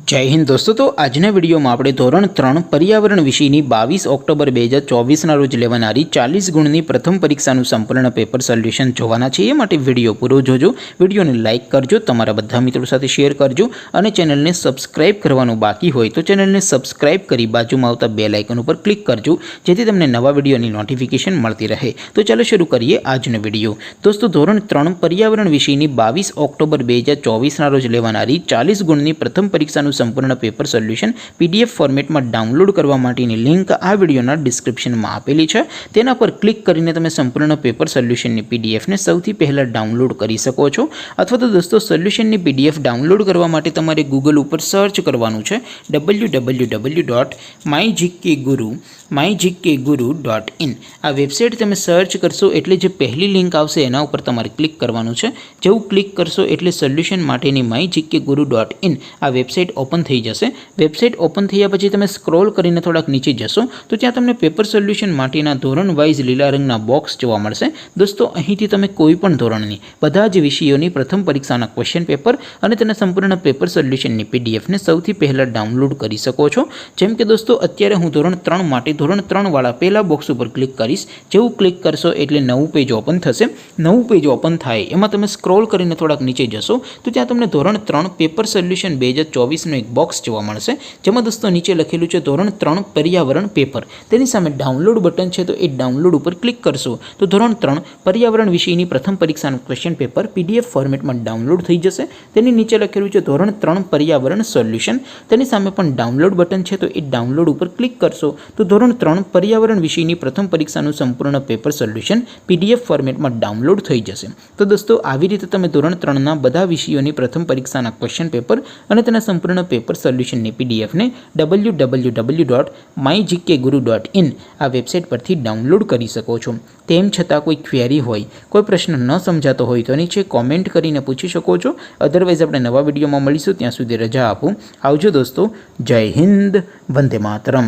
जय हिंद दोस्तों। तो आजना विडियो में આપણે ધોરણ 3 पर्यावरण વિષયની 22 ઓક્ટોબર 2024 રોજ લેવાનારી 40 ગુણની પ્રથમ પરીક્ષાનું સંપૂર્ણ પેપર સોલ્યુશન જોવાના છે। એ માટે વિડિયો પૂરો જોજો, વિડિયોને લાઇક કરજો, તમારા બધા મિત્રો સાથે શેર કરજો અને ચેનલને સબસ્ક્રાઇબ કરવાનું બાકી હોય તો ચેનલને સબસ્ક્રાઇબ કરી બાજુમાં આવતા બેલ આઇકન ઉપર ક્લિક કરજો, જેથી તમને નવા વિડિયોની નોટિફિકેશન મળતી રહે। તો ચાલો શરૂ કરીએ આજનો વિડિયો। દોસ્તો, ધોરણ 3 पर्यावरण વિષયની 22 ઓક્ટોબર 2024 રોજ લેવાનારી 40 ગુણની પ્રથમ પરીક્ષાનું संपूर्ण पेपर सोल्यूशन पीडीएफ फॉर्मेट में डाउनलॉड करवा माटेनी लिंक आ वीडियोना डिस्क्रिप्शन में आपेली है। तेना पर क्लिक करीने तमे संपूर्ण पेपर सोल्यूशन ની पीडीएफ ने સૌથી પહેલા डाउनलॉड કરી શકો છો। અથવા તો દોસ્તો, સોલ્યુશન ની पीडीएफ डाउनलॉड करवा माटे तमारे गूगल पर सर्च करवानुं छे www.mygkguru.in। आ वेबसाइट तमे सर्च करशो एटले जे पहली लिंक आवशे एना उपर तमारे क्लिक करवानुं छे। जेवुं क्लिक करशो एटले सोल्यूशन माटेनी mygkguru.in आ वेबसाइट ओपन थई जशे। वेबसाइट ओपन थया पछी तमे स्क्रॉल करीने थोड़ाक नीचे जशो तो त्यां तमने पेपर सोल्यूशन माटेना धोरण वाइज लीला रंगना बॉक्स जोवा मळशे। दोस्तों, અહીંથી તમે કોઈ પણ ધોરણની બધા જ વિષયોની પ્રથમ પરીક્ષાના ક્વેશ્ચન પેપર અને તેના સંપૂર્ણ પેપર સોલ્યુશનની પીડીએફ ને સૌથી પહેલા ડાઉનલોડ કરી શકો છો। જેમ કે દોસ્તો, અત્યારે હું ધોરણ 3 માટે ધોરણ 3 વાળા પહેલા બોક્સ ઉપર ક્લિક કરીશ। જેવું ક્લિક કરશો એટલે નવું પેજ ઓપન થશે। નવું પેજ ઓપન થાય એમાં તમે સ્ક્રોલ કરીને થોડાક નીચે જશો તો ત્યાં તમને ધોરણ 3 પેપર સોલ્યુશન 2024 નો એક બોક્સ જોવા મળશે, જેમાં દોસ્તો નીચે લખેલું છે ધોરણ 3 पर्यावरण पेपर। તેની સામે ડાઉનલોડ બટન છે, તો એ ડાઉનલોડ ઉપર ક્લિક કરશો તો ધોરણ 3 पर्यावरण વિષયની પ્રથમ પરીક્ષાનું ક્વેશ્ચન પેપર પીડીએફ ફોર્મેટમાં ડાઉનલોડ થઈ જશે। તેની નીચે લખેલું છે ધોરણ 3 पर्यावरण સોલ્યુશન। તેની સામે પણ ડાઉનલોડ બટન છે, તો એ ડાઉનલોડ ઉપર ક્લિક કરશો તો ધોરણ 3 पर्यावरण વિષયની પ્રથમ પરીક્ષાનું સંપૂર્ણ પેપર સોલ્યુશન પીડીએફ ફોર્મેટમાં ડાઉનલોડ થઈ જશે। તો દોસ્તો, આવી રીતે તમે ધોરણ 3ના બધા વિષયોની પ્રથમ પરીક્ષાના ક્વેશ્ચન પેપર અને તેના સંપૂર્ણ पेपर सोल्यूशन ની पीडीएफ ने www.mygkguru.in आ वेबसाइट परथी डाउनलॉड करी सको छो। तेम छतां कोई क्वेरी होय, कोई प्रश्न न समजातो होय तो नीचे कॉमेंट करीने पूछी शको छो। अदरवाइज आपणे नवा विडियोमां मळीशुं, त्यां सुधी रजा आपो। आवजो दोस्तों। जय हिंद, वंदे मातरम।